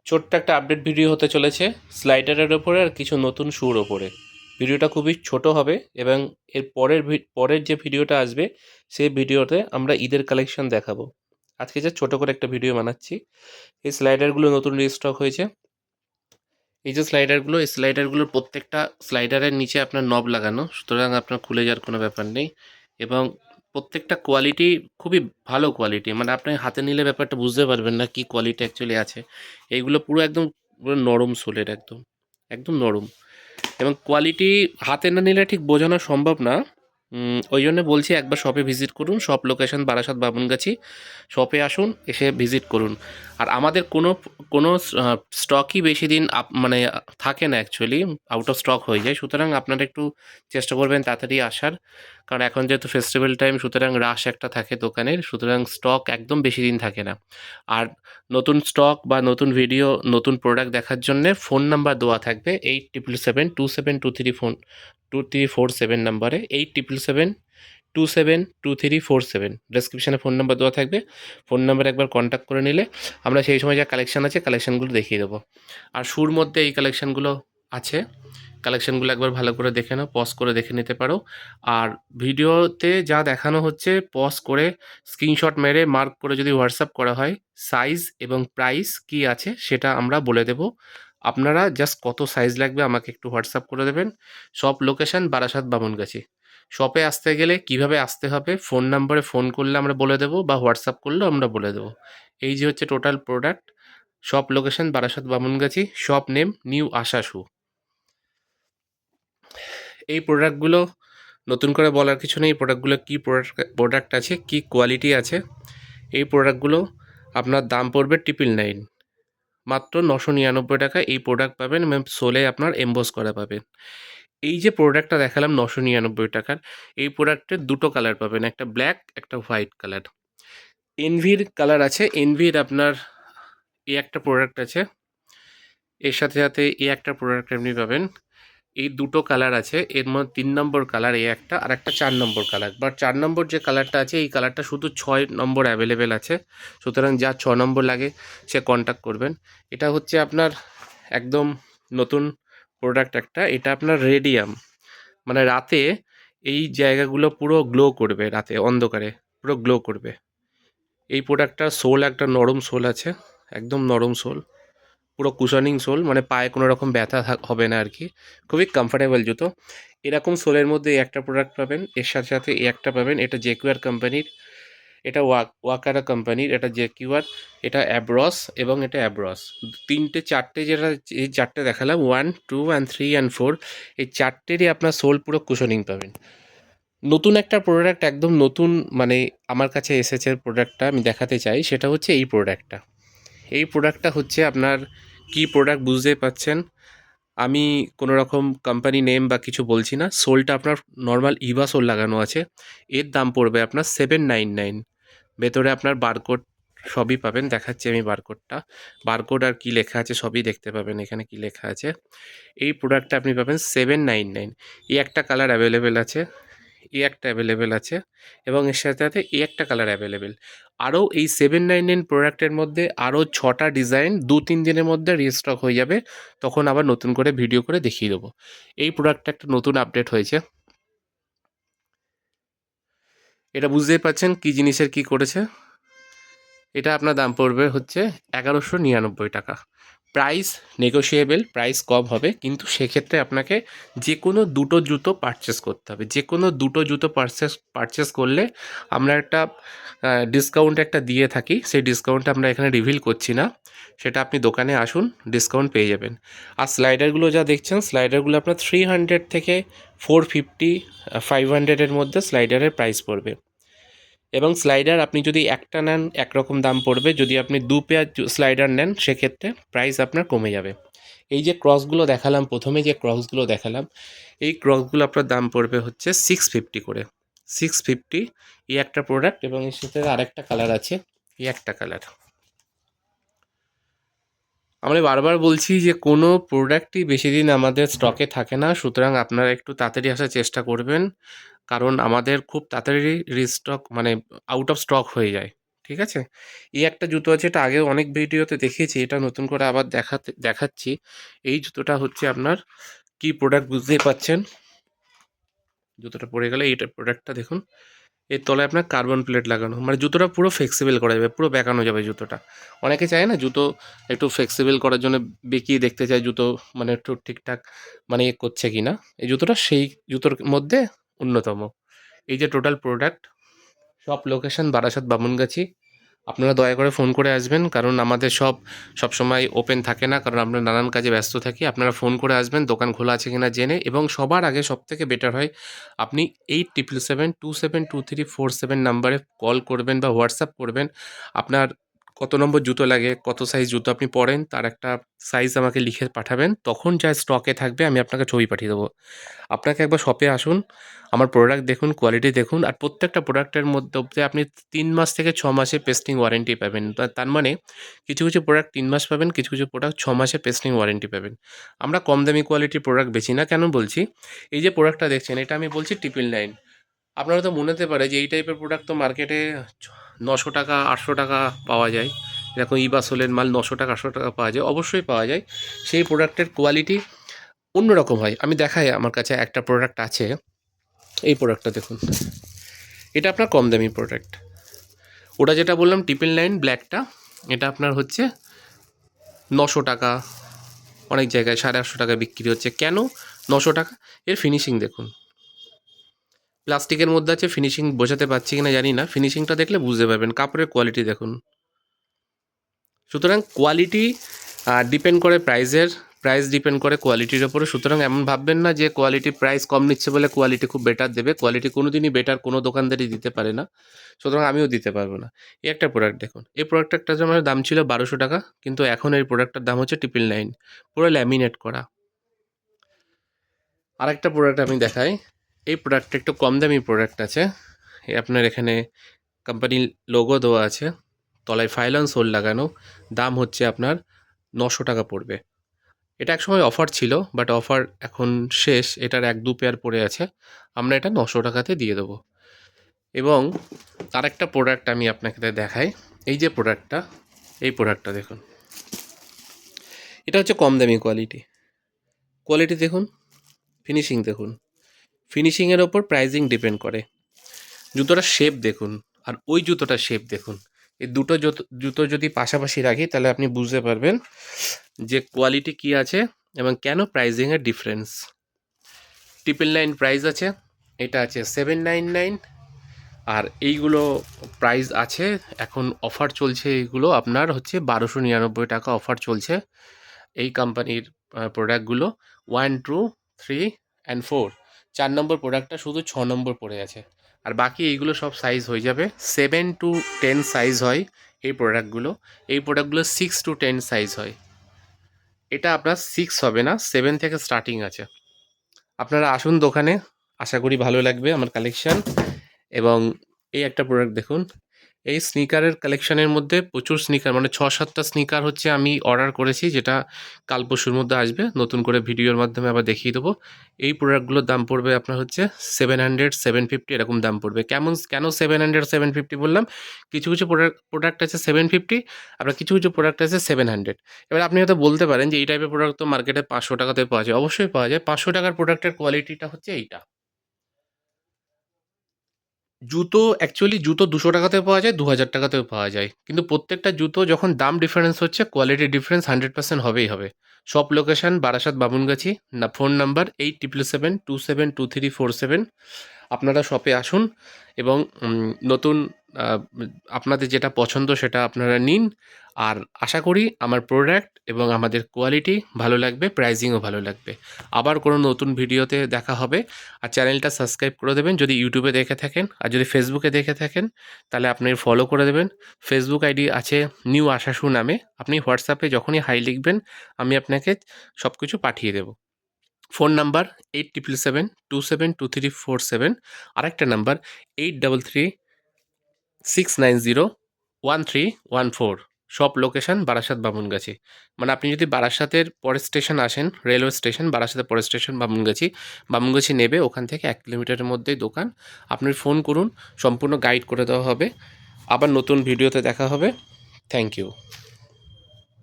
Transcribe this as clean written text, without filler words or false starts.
ছোট্ট একটা update video হতে চলেছে স্লাইডারের ওপরে আর কিছু নতুন শুর ওপরে। ভিডিওটা খুবই ছোট হবে এবং এর পরের যে ভিডিওটা আসবে সেই ভিডিওতে আমরা ঈদের কালেকশন দেখাবো। আজকে যে ছোট করে একটা ভিডিও বানাচ্ছি, এই স্লাইডারগুলো নতুন রিস্টক হয়েছে। এই যে স্লাইডারগুলো, এই স্লাইডারগুলোর প্রত্যেকটা স্লাইডারের নিচে আপনার নব লাগানো, সুতরাং আপনার খুলে যাওয়ার কোনো ব্যাপার নেই। এবং প্রত্যেকটা কোয়ালিটি খুবই ভালো কোয়ালিটি, মানে আপনি হাতে নিলে ব্যাপারটা বুঝতে পারবেন না কি কোয়ালিটি অ্যাকচুয়ালি আছে। এইগুলো পুরো একদম পুরো নরম সোলের, একদম একদম নরম। এবং কোয়ালিটি হাতে না নিলে ঠিক বোঝানো সম্ভব না। ওই জন্য বলছি একবার শপে ভিজিট করুন। Shop location Barasat Bamungachhi. শপে আসুন, এসে ভিজিট করুন। আর আমাদের কোনো কোনো স্টকই বেশি দিন মানে থাকে না অ্যাকচুয়ালি, আউট অফ স্টক হয়ে যায়। সুতরাং আপনারা একটু চেষ্টা করবেন তাড়াতাড়ি আসার, কারণ এখন যেহেতু ফেস্টিভ্যাল টাইম, সুতরাং রাশ একটা থাকে দোকানের, সুতরাং স্টক একদম বেশি দিন থাকে না। আর নতুন স্টক বা নতুন ভিডিও, নতুন প্রোডাক্ট দেখার জন্যে ফোন নাম্বার দেওয়া থাকবে 8777272347 নাম্বারে, 8777272347। ডেসক্রিপশানে ফোন নাম্বার দেওয়া থাকবে। ফোন নাম্বারে একবার কন্ট্যাক্ট করে নিলে আমরা সেই সময় যা কালেকশান আছে কালেকশানগুলো দেখিয়ে দেবো। আর শুর মধ্যে এই কালেকশানগুলো আছে, কালেকশানগুলো একবার ভালো করে দেখে নাও, পজ করে দেখে নিতে পারো। আর ভিডিওতে যা দেখানো হচ্ছে পজ করে স্ক্রিনশট মেরে মার্ক করে যদি হোয়াটসঅ্যাপ করা হয়, সাইজ এবং প্রাইস কি আছে সেটা আমরা বলে দেব। আপনারা জাস্ট কত সাইজ লাগবে আমাকে একটু হোয়াটসঅ্যাপ করে দেবেন। Shop location Barasat Bamungachhi. শপে আসতে গেলে কিভাবে আসতে হবে ফোন নাম্বারে ফোন করলে আমরা বলে দেবো, বা হোয়াটসঅ্যাপ করলেও আমরা বলে দেবো। এই যে হচ্ছে total product. Shop location Barasat Bamungachhi, shop name new Asha shoe. এই প্রোডাক্টগুলো নতুন করে বলার কিছু নেই। প্রোডাক্টগুলো কী প্রোডাক্ট আছে, কি কোয়ালিটি আছে। এই প্রোডাক্টগুলো আপনার দাম পড়বে 999, মাত্র 999 টাকা এই প্রোডাক্ট পাবেন এবং সোলে আপনার এমবোস করা পাবেন। এই যে প্রোডাক্টটা দেখালাম 999 টাকার, এই প্রোডাক্টের দুটো কালার পাবেন, একটা ব্ল্যাক একটা হোয়াইট কালার। এনভির কালার আছে, এনভির আপনার এই একটা প্রোডাক্ট আছে, এর সাথে সাথে এই একটা প্রোডাক্ট এমনি পাবেন। এই দুটো কালার আছে, এর মধ্যে 3 নম্বর কালার এই একটা, আর একটা 4 নম্বর কালার। বাট 4 নম্বর যে কালারটা আছে এই কালারটা শুধু 6 নম্বর অ্যাভেলেবেল আছে, সুতরাং যা 6 নম্বর লাগে সে কন্ট্যাক্ট করবেন। এটা হচ্ছে আপনার একদম নতুন প্রোডাক্ট একটা, এটা আপনার রেডিয়াম, মানে রাতে এই জায়গাগুলো পুরো গ্লো করবে, রাতে অন্ধকারে পুরো গ্লো করবে। এই প্রোডাক্টটার সোল একটা নরম সোল আছে, একদম নরম সোল, পুরো কুশনিং সোল, মানে পায়ে কোনো রকম ব্যথা হবে না আর কি। খুবই কমফোর্টেবল জুতো। এরকম সোলের মধ্যে এই একটা প্রোডাক্ট পাবেন, এর সাথে সাথে এই একটা পাবেন। এটা জেকুয়ার কোম্পানির, এটা ওয়াকারা কোম্পানির, এটা জেকিউয়ার, এটা অ্যাব্রস এবং এটা অ্যাব্রস। তিনটে চারটে, যেটা এই চারটে দেখালাম 1 2 অ্যান্ড 3 অ্যান্ড 4, এই চারটেরই আপনার সোল পুরো কুশনিং পাবেন। নতুন একটা প্রোডাক্ট, একদম নতুন, মানে আমার কাছে এসেছে প্রোডাক্টটা, আমি দেখাতে চাই। সেটা হচ্ছে এই প্রোডাক্টটা। এই প্রোডাক্টটা হচ্ছে আপনার কি প্রোডাক্ট বুঝতেই পাচ্ছেন। আমি কোনো রকম কোম্পানি নেম বা কিছু বলছি না। সোলটা আপনার নর্মাল ইভা সোল লাগানো আছে। এর দাম পড়বে আপনার 799। ভেতরে আপনার বারকোড সবই পাবেন, দেখাচ্ছি আমি বারকোডটা। বারকোড আর কি লেখা আছে সবই দেখতে পাবেন এখানে কি লেখা আছে। এই প্রোডাক্টটা আপনি পাবেন 799। এই একটা কালার অ্যাভেলেবেল আছে, এই একটা অ্যাভেলেবেল আছে, এবং এর সাথে সাথে এই একটা কালার অ্যাভেলেবেল। আরও এই 799 প্রোডাক্টের মধ্যে আরও 6টা ডিজাইন 2-3 দিনের মধ্যে রিস্টক হয়ে যাবে, তখন আবার নতুন করে ভিডিও করে দেখিয়ে দেবো। এই প্রোডাক্টটা একটা নতুন আপডেট হয়েছে। এটা বুঝতেই পারছেন কি জিনিসের কি করেছে। এটা আপনার দাম পড়বে হচ্ছে 1199 টাকা। প্রাইস নেগোশিয়েবল, প্রাইস কম হবে, কিন্তু সেক্ষেত্রে আপনাকে যে কোনো দুটো জুতো পারচেস করতে হবে। যে কোনো দুটো জুতো পারচেস করলে আমরা একটা ডিসকাউন্ট একটা দিয়ে থাকি, সেই ডিসকাউন্টটা আমরা এখানে রিভিল করছি না, সেটা আপনি দোকানে আসুন, ডিসকাউন্ট পেয়ে যাবেন। আর স্লাইডারগুলো যা দেখছেন, স্লাইডারগুলো আপনার 300 থেকে 450 500-এর মধ্যে স্লাইডারের প্রাইস পড়বে। এবং স্লাইডার আপনি যদি একটা নেন একরকম দাম পড়বে, যদি আপনি 2 পেয়ার স্লাইডার নেন সেক্ষেত্রে প্রাইস আপনার কমে যাবে। এই যে ক্রসগুলো দেখালাম, প্রথমে যে ক্রসগুলো দেখালাম, এই ক্রসগুলো আপনার দাম পড়বে হচ্ছে 650 করে। 650 এই একটা প্রোডাক্ট, এবং এর সাথে আরেকটা কালার আছে, এই একটা কালার। আমরা বারবার বলছি যে কোনো প্রোডাক্টই বেশি দিন আমাদের স্টকে থাকে না, সুতরাং আপনারা একটু তাড়াতাড়ি আসার চেষ্টা করবেন, কারণ আমাদের খুব তাড়াতাড়ি রিস্টক, মানে আউট অফ স্টক হয়ে যায়। ঠিক আছে? এই একটা জুতো আছে, এটা আগেও অনেক ভিডিওতে দেখিয়েছি, এটা নতুন করে আবার দেখাচ্ছি। এই জুতোটা হচ্ছে আপনার কি প্রোডাক্ট বুঝতেই পারছেন। জুতোটা পরে গেলে এইটার প্রোডাক্টটা দেখুন। এর তলায় আপনার কার্বন প্লেট লাগানো, মানে জুতোটা পুরো ফ্লেক্সিবল করা যাবে, পুরো বেঁকানো যাবে জুতোটা। অনেকে চায় না জুতো একটু ফ্লেক্সিবল করার জন্য বেঁকিয়ে দেখতে চায় জুতো, মানে একটু ঠিকঠাক মানে করছে কি না। এই জুতোটা সেই জুতোর মধ্যে অন্যতম। এই যে টোটাল প্রোডাক্ট, সব লোকেশন বারাসাত বামুনগাছি। আপনারা দয়া করে ফোন করে আসবেন, কারণ আমাদের সবসময় ওপেন থাকে না, কারণ আমরা নানান কাজে ব্যস্ত থাকি। আপনারা ফোন করে আসবেন দোকান খোলা আছে কিনা জেনে, এবং সবার আগে সবথেকে বেটার হয় আপনি 8777272347 নাম্বারে কল করবেন বা হোয়াটসঅ্যাপ করবেন। আপনার কত নম্বর জুতো লাগে, কত সাইজ জুতো আপনি পরেন, তার একটা সাইজ আমাকে লিখে পাঠাবেন। তখন যা স্টকে থাকবে আমি আপনাকে ছবি পাঠিয়ে দেবো। আপনাকে একবার শপে আসুন, আমার প্রোডাক্ট দেখুন, কোয়ালিটি দেখুন, আর প্রত্যেকটা প্রোডাক্টের মধ্যে আপনি 3 মাস থেকে 6 মাসের পেস্টিং ওয়ারেন্টি পাবেন। তার মানে কিছু, কিছু প্রোডাক্ট 3 মাস পাবেন, কিছু, কিছু প্রোডাক্ট 6 মাসের পেস্টিং ওয়ারেন্টি পাবেন। আমরা কম দামি কোয়ালিটির প্রোডাক্ট বেচি না। কেন বলছি? এই যে প্রোডাক্টটা দেখছেন, এটা আমি বলছি 999। আপনারা তো মনে হতে পারে যে এই টাইপের প্রোডাক্ট তো মার্কেটে 900 টাকা 800 টাকা পাওয়া যায়। এরকম ইবাসোলের মাল 900 টাকা 800 টাকা পাওয়া যায়। অবশ্যই পাওয়া যায়। সেই প্রোডাক্টের কোয়ালিটি অন্যরকম হয়। আমি দেখাই, আমার কাছে একটা প্রোডাক্ট আছে। এই প্রোডাক্টটা দেখুন। এটা আপনার কম দামি প্রোডাক্ট। ওটা যেটা বললাম 999 ব্ল্যাকটা, এটা আপনার হচ্ছে 900 টাকা, অনেক জায়গায় 850 টাকা বিক্রি হচ্ছে। কেন 900 টাকা? এর ফিনিশিং দেখুন। প্লাস্টিকের মধ্যে আছে, ফিনিশিং বোঝাতে পারছি কিনা জানি না, ফিনিশিংটা দেখলে বুঝতে পারবেন। কাপড়ের কোয়ালিটি দেখুন। সুতরাং কোয়ালিটি ডিপেন্ড করে প্রাইসের, প্রাইস ডিপেন্ড করে কোয়ালিটির ওপরে। সুতরাং এমন ভাববেন না যে কোয়ালিটি প্রাইস কম নিচ্ছে বলে কোয়ালিটি খুব বেটার দেবে। কোয়ালিটি কোনো দিনই বেটার কোনো দোকানদারই দিতে পারে না, সুতরাং আমিও দিতে পারবো না। এই একটা প্রোডাক্ট দেখুন। এই প্রোডাক্টটার আমার দাম ছিল 1200 টাকা, কিন্তু এখন এই প্রোডাক্টটার দাম হচ্ছে 999, পুরো ল্যামিনেট করা। আরেকটা প্রোডাক্ট আমি দেখাই। এই প্রোডাক্টটা একটু কম দামি প্রোডাক্ট আছে। আপনার এখানে কোম্পানির লোগো দেওয়া আছে, তলায় ফাইলন সোল লাগানো। দাম হচ্ছে আপনার 900 টাকা পড়বে। এটা একসময় অফার ছিল, বাট অফার এখন শেষ। এটার 1-2 পেয়ার পড়ে আছে, আমরা এটা 900 টাকাতে দিয়ে দেবো। এবং আরেকটা প্রোডাক্ট আমি আপনাকে দেখাই। এই যে প্রোডাক্টটা, এই প্রোডাক্টটা দেখুন। এটা হচ্ছে কম দামি কোয়ালিটি। কোয়ালিটি দেখুন, ফিনিশিং দেখুন। ফিনিশিংয়ের ওপর প্রাইজিং ডিপেন্ড করে। জুতোটার শেপ দেখুন, আর ওই জুতোটার শেপ দেখুন। এই দুটো জুতো যদি পাশাপাশি রাখি তাহলে আপনি বুঝতে পারবেন যে কোয়ালিটি কী আছে এবং কেন প্রাইজিংয়ের ডিফারেন্স। 999 প্রাইস আছে, এটা আছে 799, আর এইগুলো প্রাইস আছে এখন অফার চলছে। এইগুলো আপনার হচ্ছে 1299 টাকা অফার চলছে এই কোম্পানির প্রোডাক্টগুলো। 1, 2, 3 অ্যান্ড 4, 4 নম্বর প্রোডাক্টটা শুধু 6 নম্বর পড়ে আছে। আর বাকি এইগুলো সব সাইজ হয়ে যাবে। 7 to 10 সাইজ হয় এই প্রোডাক্টগুলো। এই প্রোডাক্টগুলো 6 to 10 সাইজ হয়। এটা আপনার 6 হবে না, 7 থেকে স্টার্টিং আছে। আপনারা আসুন দোকানে, আশা করি ভালো লাগবে আমার কালেকশান। এবং এই একটা প্রোডাক্ট দেখুন। এই স্নিকারের কালেকশানের মধ্যে প্রচুর স্নিকার, মানে 6-7টা স্নিকার হচ্ছে আমি অর্ডার করেছি, যেটা কাল পরশুর মধ্যে আসবে। নতুন করে ভিডিওর মাধ্যমে আবার দেখিয়ে দেবো। এই প্রোডাক্টগুলোর দাম পড়বে আপনার হচ্ছে 700-750 এরকম দাম পড়বে। কেন 700-750 বললাম? কিছু কিছু প্রোডাক্ট আছে 750, আবার কিছু কিছু প্রোডাক্ট আছে 700। এবার আপনি হয়তো বলতে পারেন যে এই টাইপের প্রোডাক্ট তো মার্কেটে 500 টাকাতে পাওয়া যায়। অবশ্যই পাওয়া যায়। 500 টাকার প্রোডাক্টের কোয়ালিটিটা হচ্ছে এইটা। জুতো 200 টাকাতেও পাওয়া যায়, 2000 টাকাতেও পাওয়া যায়। কিন্তু প্রত্যেকটা জুতো যখন দাম ডিফারেন্স হচ্ছে, কোয়ালিটি ডিফারেন্স 100% হবেই হবে। সব location Barasat Bamungachhi. Phone number 8777272347। আপনারা শপে আসুন এবং নতুন আ আপনাদের যেটা পছন্দ সেটা আপনারা নিন। আর আশা করি আমার প্রোডাক্ট এবং আমাদের কোয়ালিটি ভালো লাগবে, প্রাইজিংও ভালো লাগবে। আবার কোনো নতুন ভিডিওতে দেখা হবে। আর চ্যানেলটা সাবস্ক্রাইব করে দেবেন যদি ইউটিউবে দেখে থাকেন, আর যদি ফেসবুকে দেখে থাকেন তাহলে আপনি ফলো করে দেবেন। ফেসবুক আইডি আছে নিউ আশাশু নামে। আপনি হোয়াটসঅ্যাপে যখনই হাই লিখবেন আমি আপনাকে সব কিছু পাঠিয়ে দেবো। Phone number 8777272347। আরেকটা নাম্বার 8336901314। সব লোকেশন বারাসাত বামুনগাছি। মানে আপনি যদি বারাসাতের পরের স্টেশন আসেন, রেলওয়ে স্টেশন বারাসাতের পরের স্টেশন বামুনগাছি, বামুনগাছি নেবে, ওখান থেকে 1 কিলোমিটারের মধ্যেই দোকান। আপনি ফোন করুন, সম্পূর্ণ গাইড করে দেওয়া হবে। আবার নতুন ভিডিওতে দেখা হবে। Thank you.